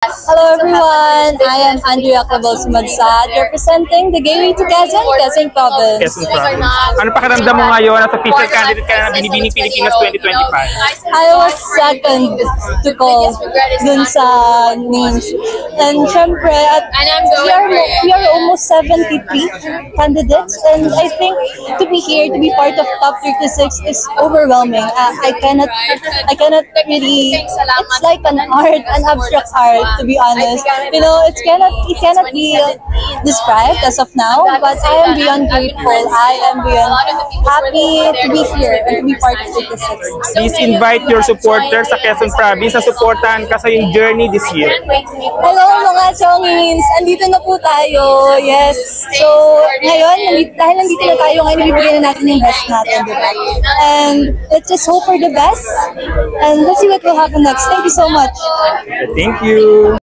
Hello everyone, I am Andrea Cabos Madsad, representing the Gateway to Quezon Province. Quezon Province. Ano pakiramdam mo ngayon as official candidate ka na Binibining Pilipinas 2025? I was second to call dun sa names. And syempre, we are almost 73 candidates, and I think to be here, to be part of top 36 is overwhelming. I cannot really, it's like an art, an abstract art, to be honest. You know, it cannot be described as of now, but I am beyond grateful. I am beyond happy to be here and to be part of 36. Please invite your supporters sa Quezon Province na supportahan ka sa yung journey this year. Hello mga chongins! Andito na po tayo. Yes. So, ngayon, dahil nandito na tayo, ngayon ibibigay na natin yung best natin, diba? And let's just hope for the best. And let's see what will happen next. Thank you so much. Thank you.